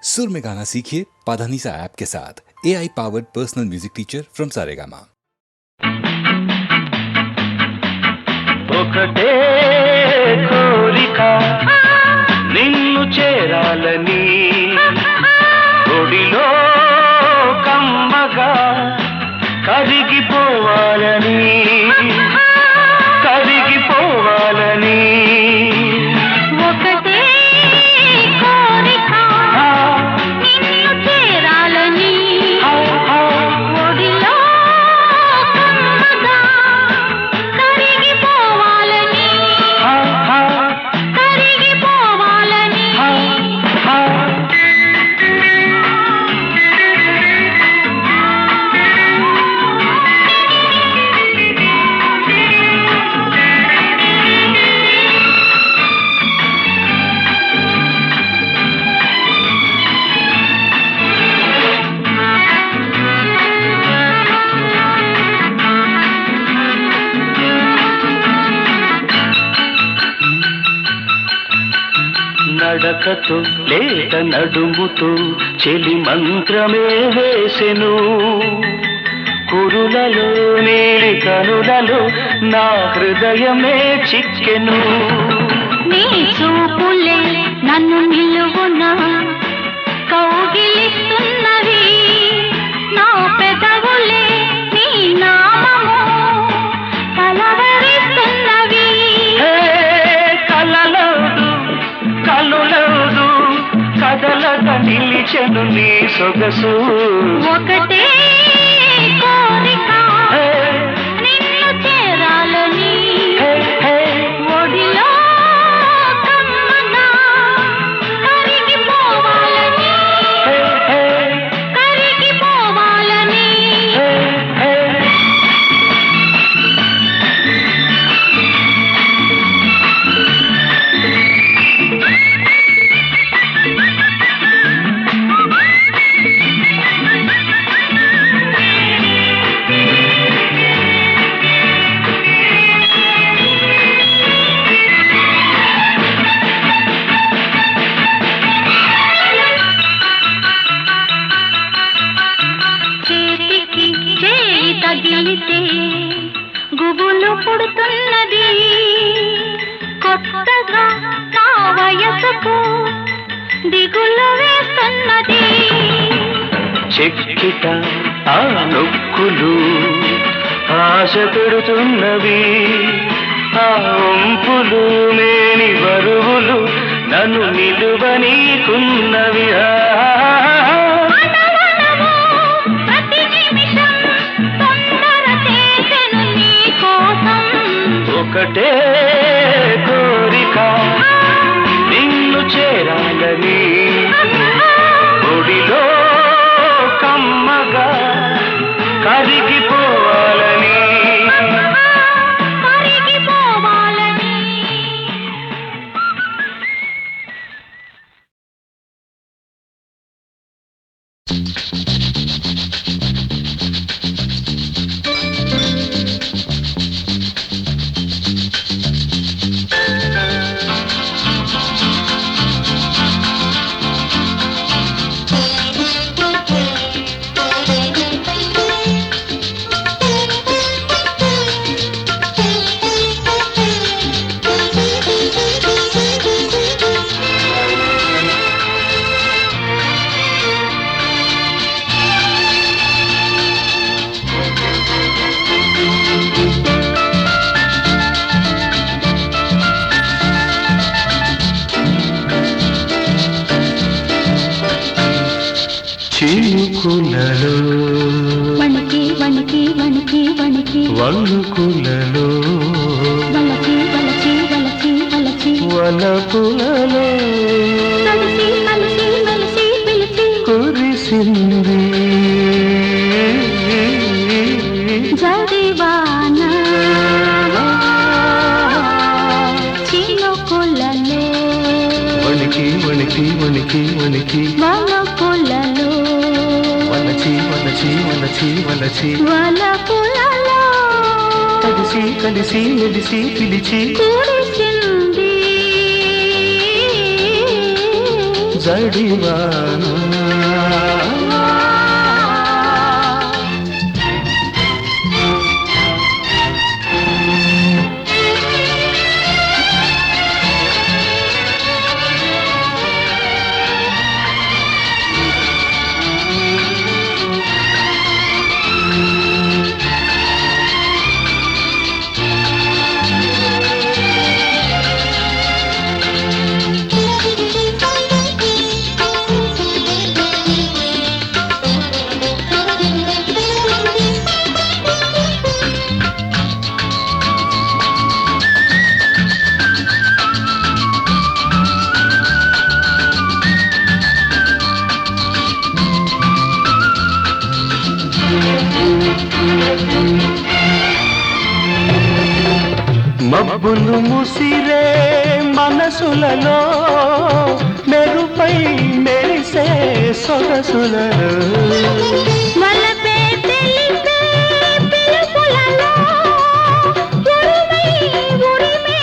सुर में गाना सीखिए पाधानीसा ऐप के साथ। AI powered personal music teacher from Saregama. ఒకటే కోరిక నిన్ను చేరాలని ఒడిలో కమ్మగా కరిగిపోవాలని కరిగిపోవాలని ఒకటే కోరిక నిన్ను చేరాలని ఒడిలో కమ్మగా కరిగిపోవాలని కరిగిపోవాలని నడకతో లేత నడుముతో చెలి మంత్రమే వేసెను కురులలో నీలి కనులలో నా హృదయమే చిక్కెను నీ చూపులే నన్ను నిలువున కౌగిలిస్తున్నవి నా పెదవులే నీ నామము కలవరిస్తున్నవి హే కలలదు కలులదు కదలక నిలిచెను నీ సొగసు ఒకటే కోరిక హే నిన్ను చేరాలని హే హే ఒడిలో కమ్మగా కరిగిపోవాలని హే హే కరిగిపోవాలని హే హే చేతికి చేయి తగిలితే గుబులు పుడుతున్నది కొత్తగా నా వయసుకు దిగులు వేస్తున్నది చెక్కిట ఆ నొక్కులు ఆశ పెడుతున్నవి ఆ వంపులు లేని బరువులు నన్ను నిలువనీకున్నవి అనవనవు ప్రతి నిమిషం తొందర చేసెను నీ కోసం ఒకటే కోరిక నిన్ను చేరాలని ఒడిలో కమ్మగా కరిగిపోవాలని కరిగిపోవాలని చినుకులలో వణికి వణికి వణికి వణికి వణుకులలో వలచి వలచి వలచి వలచి వలపులలో కలిసి కలిసి మెలిసి పిలిచి కురిసింది జడివాన చినుకులలో వణికి వణికి వణికి వణికి వలపులలో వలచి వలచి వలచి వలచి వలపులలో కలిసి కలిసి మెలిసి పిలిచి కురిసింది జడివాన మబ్బులు ముసిరే మనసులలో మెరుపై మెరిసే సొగసులలో వలపే తెలిపే పిలుపులలో ఉరిమే ఉరిమే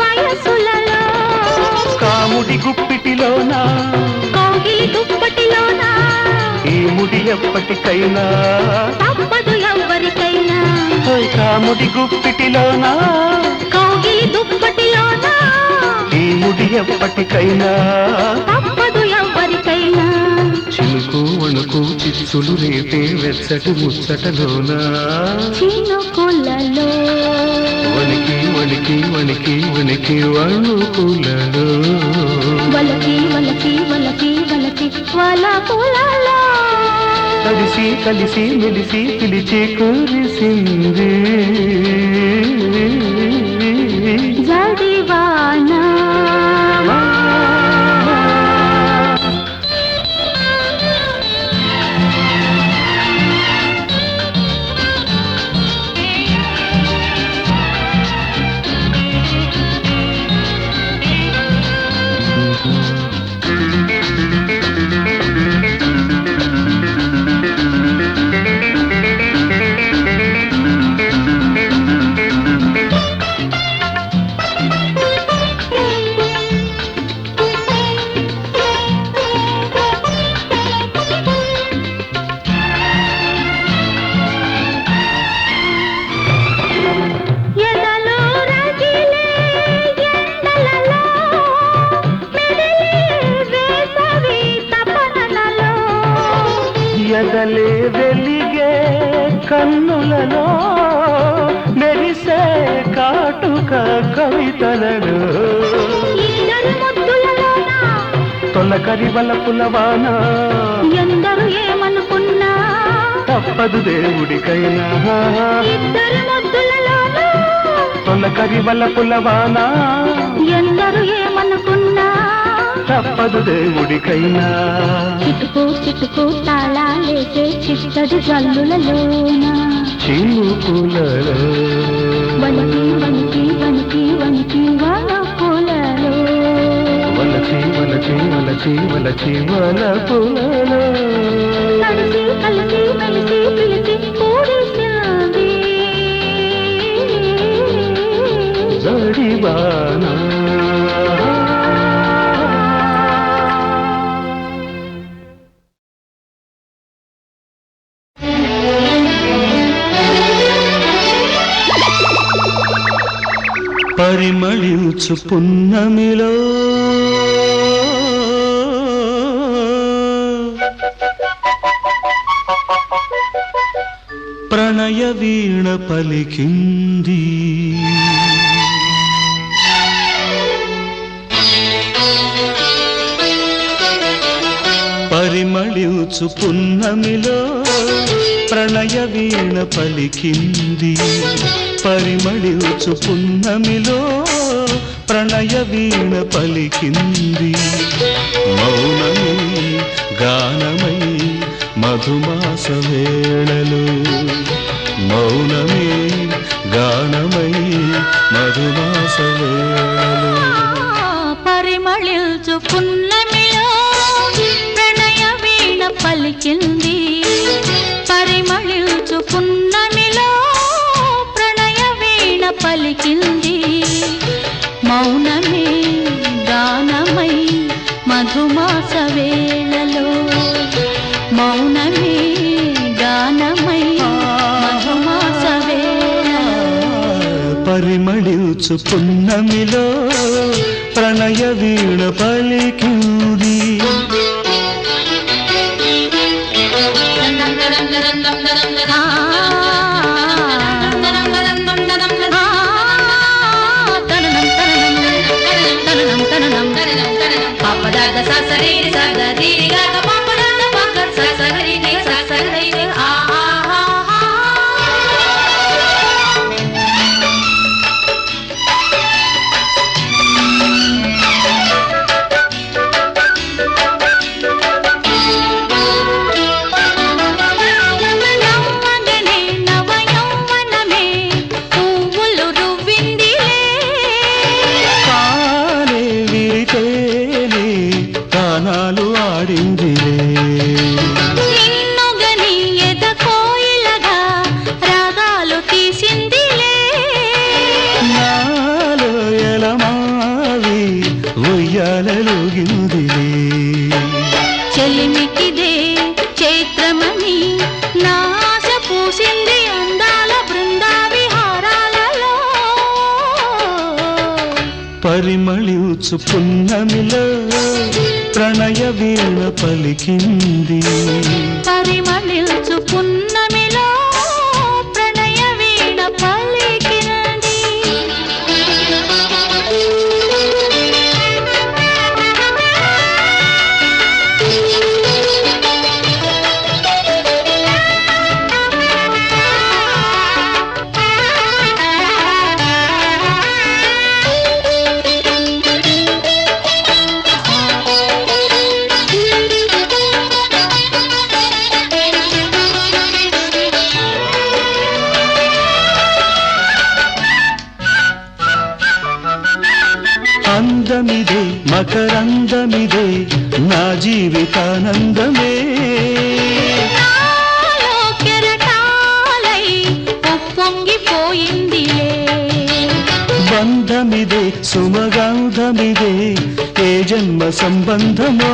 వయసులలో కాముడి గుప్పిటిలోన కౌగిలి దుప్పటిలోన ఈ ముడి ఎప్పటికైనా తప్పదు ఎవ్వరికైనా కాముడి గుప్పిటిలోన కౌగిలి దుప్పటిలోన ఈ ముడి ఎప్పటికైనా తప్పదు ఎవ్వరికైనా చిలుకు వణుకు చిచ్చులు రేపే వెచ్చటి ముచ్చటలోనా చినుకులలో వణికి వణికి వణికి వణికి వణుకులలో వలకి వలకి వలకి వలకి వలపులలో కలిసి కలిసి మెలిసి పిలిచి కురిసింది జడివాన ఎదలే వెలిగే కన్నులలో మెరిసే కాటుక కవితలలో తొలకరి వలపులవాన ఎందరు ఏమనుకున్నా తప్పదు దేవుడికైనా ఇద్దరు ముద్దులలోన తొలకరి వలపులవాన ఎందరు ఏమనుకున్నా తప్పదు దేవుడికైనా చిటుకు చిటుకు తాళాలేసే చిట్టడి జల్లులలోన చిలుకులలో వణికి వణికి వణికి వణికి వలపులలో వలచి వలచి వలచి వలచి వలపులలో కలిసి కలిసి మెలిసి పిలిచి కూడిసింది జడివాన పరిమళించు పున్నమిలో ప్రణయ వీణ పలికింది పరిమళించు పున్నమిలో ప్రణయ వీణ పలికింది పరిమళించు పున్నమిలో ప్రణయ వీణ పలికింది మౌనమై గానమై మధుమాస వేళలు మౌనమే గానమై మధుమాస వేళలు పరిమళించు పున్నమిలో ప్రణయ వీణ పలికింది పరిమళించు పున్నమిలో ప్రణయ వీణ పలికింది మౌనమే గానమై మధుమాస పలియుచు పున్నమిలో ప్రణయ వీణ పలికింది చెలిమికిదే చైత్రమణి నాశ పూసింది అందాల బృందా విహారాలలో పరిమళించు పున్నమిలో ప్రణయ వీణ పలికింది పరిమళించు పున్నమిలో ప్రణయ వీణ పలికింది అందమిదే మకరందమిదే నా జీవితానందమే నాలో కెరటాలై ఉప్పొంగిపోయిందిలే బంధమిదే సుమగంధమిదే ఏ జన్మ సంబంధమో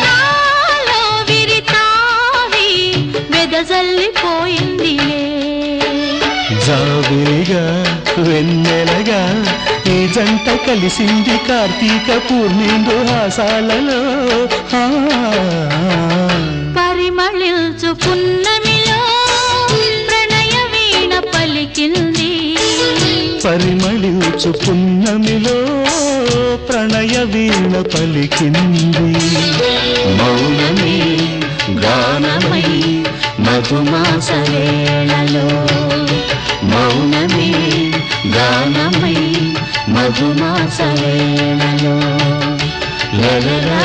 నాలో విరితావి వెదజల్లిపోయిందిలే జాబిలిగా వెన్నెలగా ఈ జంట కలిసింది కార్తీక పూర్ణిందు హాసాలలో పరిమళించు పున్నమిలో ప్రణయ వీణ పలికింది పరిమళించు పున్నమిలో ప్రణయ వీణ పలికింది మౌనమే గానమై మధుమాస వేళలో మౌనమే గానమై మధుమాస వేళలో లలలా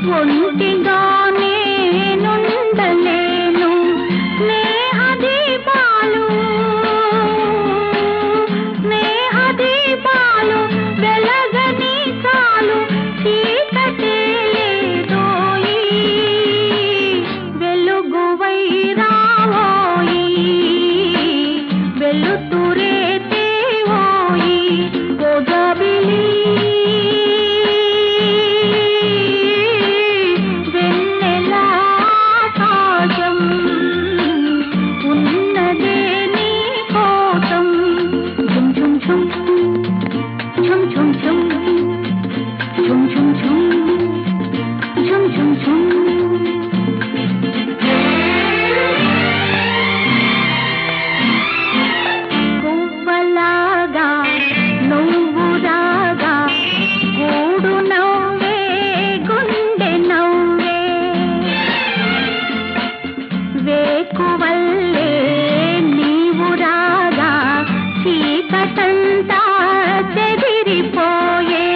ఒంటిగా నేనుండలేను మనసంతా చెదిరిపోయే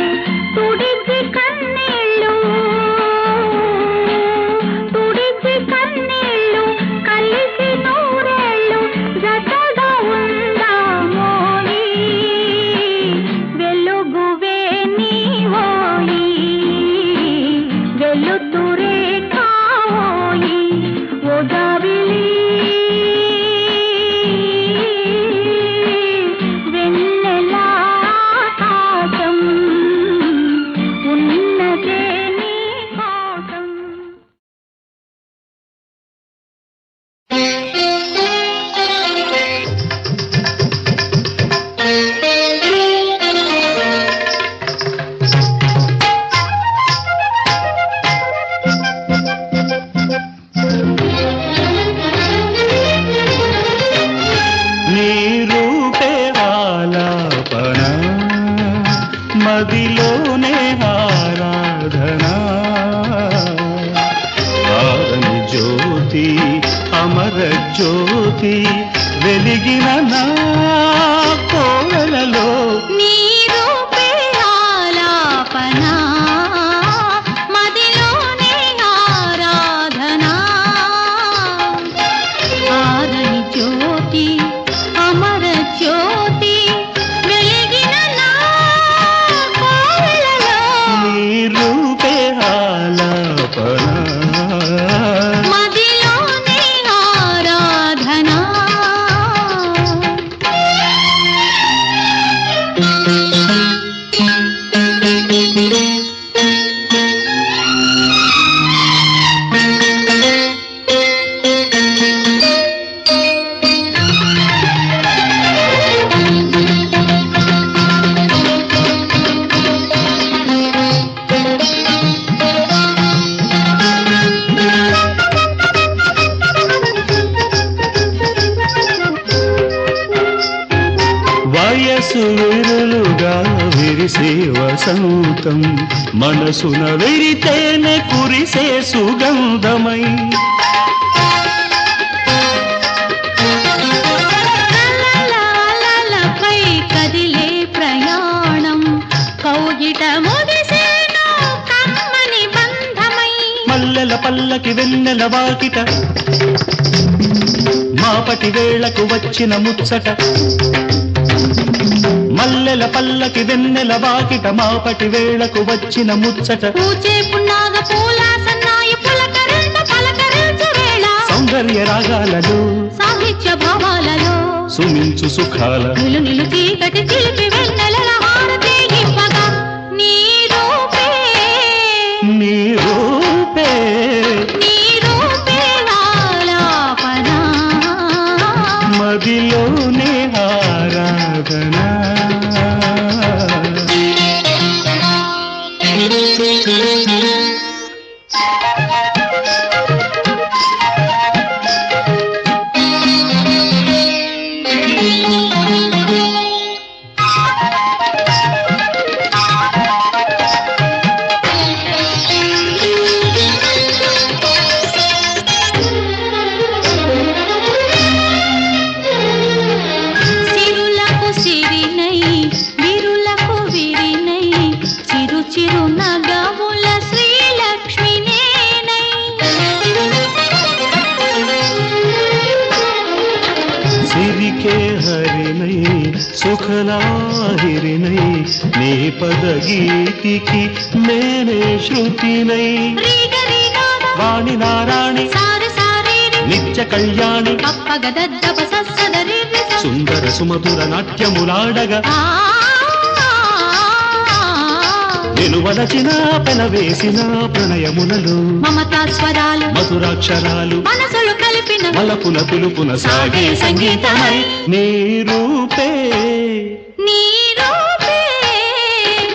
తుడిచి కన్నీళ్ళు కలిసి నూరేళ్ళు జతగా ఉందామోయి వెలుగువే నీవోయి వెలుతురే కావోయి ఓ జాబిలి వెన్నెలా ఆకాశం ఉన్నదే నీ కోసం. నీ రూపే ఆలాపన మదిలోనే ఆరాధన ఆరని జ్యోతి అమర జ్యోతి వెలిగిన నా కోవెలలో నీ రూపే ఆలాపన మదిలోనే ఆరాధన ఆరని జ్యోతి అమర జ్యోతి వెలిగిన నా కోవెలలో నీ రూపే ఆలాపన మదిలోనే ఆరాధన. వయసు విరులుగా విరిసే వసంతం మనసున విరితేనే కురిసే సుగంధమై అలలపై కదిలే ప్రయాణం కౌగిట ముగిసేను కమ్మని బంధమై మల్లెల పల్లకి వెన్నెల వాకిట మాపటి వేళకు వచ్చిన ముచ్చట మల్లెల పల్లకి వెన్నెల వాకిట మాపటి వేళకు వచ్చిన ముచ్చట పూచే పున్నాగ పూల సన్నాయి పలకరించు వేళ సౌందర్య రాగాలలో సాహిత్య భావాలలో సుమించు సుఖాల నిలు చీకటి చిలిపి వెన్నెలల హారతి ఇవ్వగా నీ రూపే నీ రూపే నీ రూపే ఆలాపన మదిలోనే ఆరాధన సిరులకు సిరినై విరులకు విరినై చిరు చిరు నగముల శ్రీలక్ష్మి నేనై సిరికే హరినై సుఖలాహిరినై నీ పదగీతికి నేనే శృతినై రీగ రీగాద వాణి నారాణి సారి సారీరి నిత్య కళ్యాణి అప్పగదద్దప సస్సదరి సుందర సుమధుర నాట్యములాడగా నిలువలచిన పెన వేసిన ప్రణయములలో మమతా స్వరాలు మధురాక్షరాలు మనసులు కలిపిన మలపుల పిలుపున సాగే సంగీతమై నీ రూపే నీ రూపే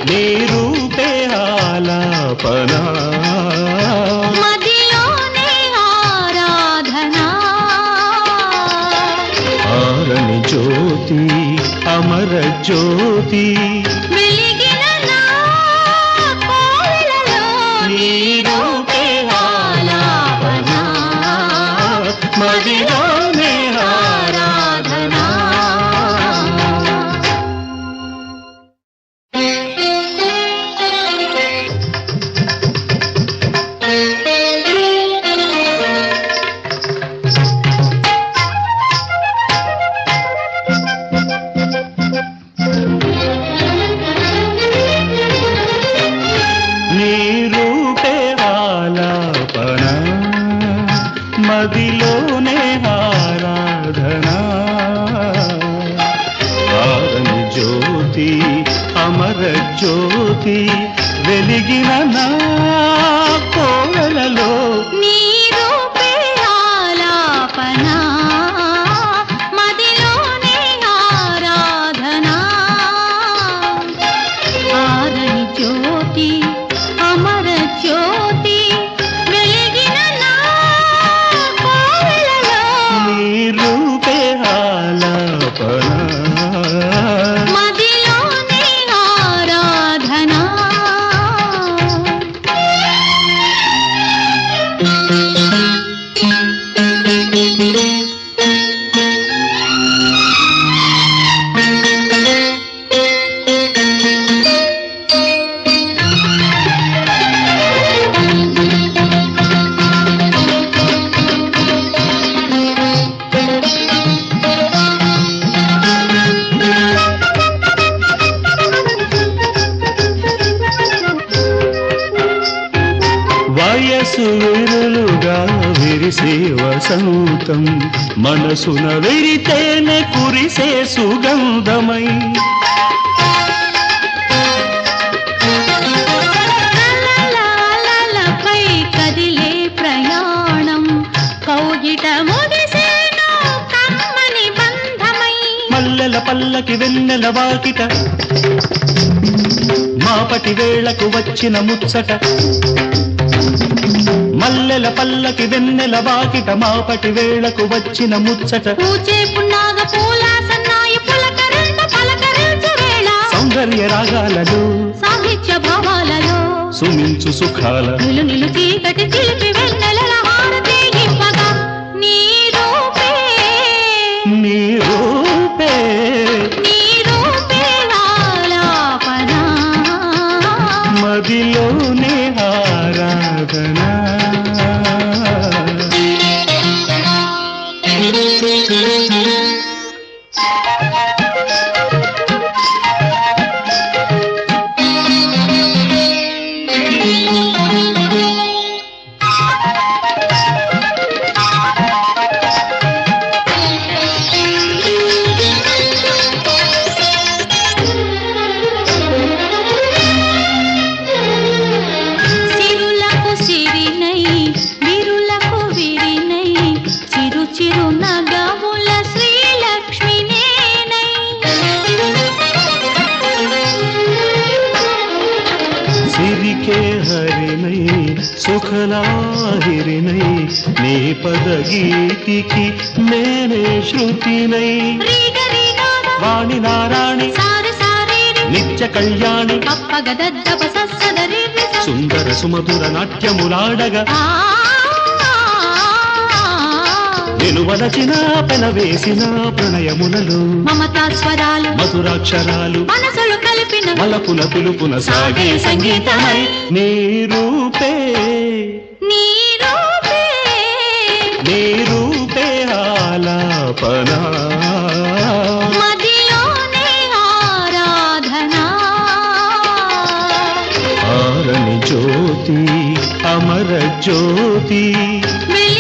నీ రూపే ఆలాపన మదిలోనే ఆరాధన ఆరని జ్యోతి అమర జ్యోతి వెలిగిన నా కోవెలలో నీ రూపే ఆలాపన మదిలోనే ఆరాధన నీ రూపే ఆలాపన మదిలోనే ఆరాధన ఆరని జ్యోతి అమర జ్యోతి వెలిగిన నా కోవెలలో నీ రూపే ఆలాపన మదిలోనే ఆరాధన ఆరని జ్యోతి అమర జ్యోతి వెలిగిన నా కోవెలలో నీ రూపే ఆలాపన మదిలోనే ఆరాధన వయసు విరులుగా విరిసే వసంతం మనసున విరితేనే కురిసే సుగంధమై అలలపై కదిలే ప్రయాణం కౌగిట ముగిసేను కమ్మని బంధమై మల్లెల పల్లకి వెన్నెల వాకిట మాపటి వేళకు వచ్చిన ముచ్చట మల్లెల పల్లకి వెన్నెల వాకిట మాపటి వేళకు వచ్చిన ముచ్చట పూచే పున్నాగ పూల సన్నాయి పులకరింత పలకరించే వేళ సౌందర్య రాగాలలో సాహిత్య భావాలలో సుమించు సుఖాల నిలు నిలు చీకటి చిలిపి వెన్నెలల హారతి ఇవ్వగా నీ రూపే నీ రూపే నీ రూపే ఆలాపన మదిలోనే ఆరాధన సిరులకు సిరినై విరులకు విరినై చిరు చిరు నగముల శ్రీలక్ష్మి నేనై సిరికే హరినై సుఖలాహిరినై నీ పదగీతికి నేనే శృతినై రీగ రీగాద వాణి నారాణి సారి సారీరి నిత్య కళ్యాణి పప్పగదద్దప సస్సదరి సుందర సుమధుర నాట్యములాడగా నేను వలచిన పెనవేసిన ప్రణయములలో మమతా స్వరాలు మధురాక్షరాలు మనసులు కలిపిన మలపుల పిలుపున సాగే సంగీతమై నీ రూపే నీ రూపే నీ రూపే ఆలాపన మదిలోనే ఆరాధన ఆరని జ్యోతి అమర జ్యోతి వెలిగిన